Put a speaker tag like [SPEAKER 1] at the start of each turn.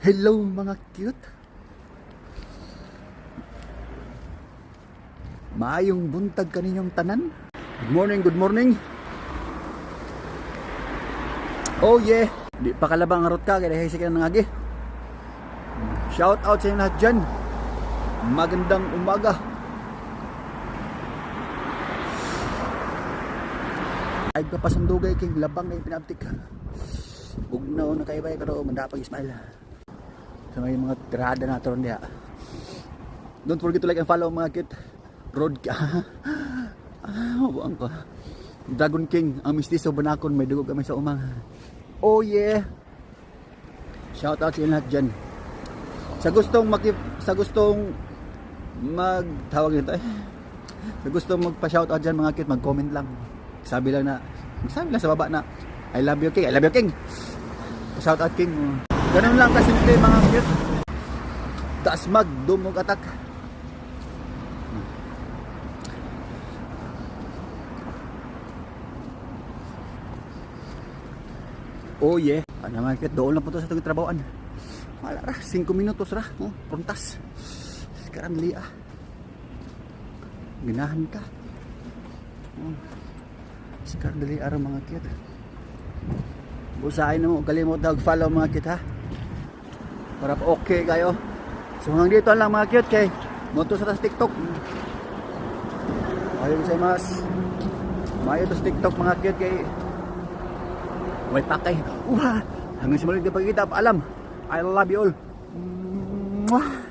[SPEAKER 1] Hello mga cute. Maayong buntag kaninyong tanan. Good morning, good morning. Oh yeah. Di pa kalabang arot ka kaya nahisik ka ng agi. Shout out sa inyo lahat dyan. Magandang umaga. Ay kapasandugay kay labang na yung pinaptik. Bugnaw na kayo ba pero mandapag ismail. Sa may mga tirada na ito niya. Don't forget to like and follow mga kit. Road ka. Buang ko. Dragon King, ang mistiso banakon, may dugo kami sa umang. Oh yeah. Shout out sa inyo lahat dyan. Sa gustong magtawag nito sa gustong magpa-shout out dyan mga kit, mag-comment lang. Sabi lang sa baba na I love you King, I love you King. Shout out King. Ganun lang kasimple mga kit. Taas mag, dumog atak. Oh yeah. Ano mga kit, doon lang po ito sa itong trabahoan. Wala ra, 5 minutos ra. Prontas. Sekarang dali Ginahan ka. Sekarang dali araw mga kit. Busahin mo, kalimot na follow mga kit ha. Para okay kayo. So hanggang dito lang mga cute kay moto sa TikTok. Ayun sa mas. Mayo to sa TikTok mga cute kay way pakay. Hanggang sa muli na pagkita, paalam. I love you all. Mwah.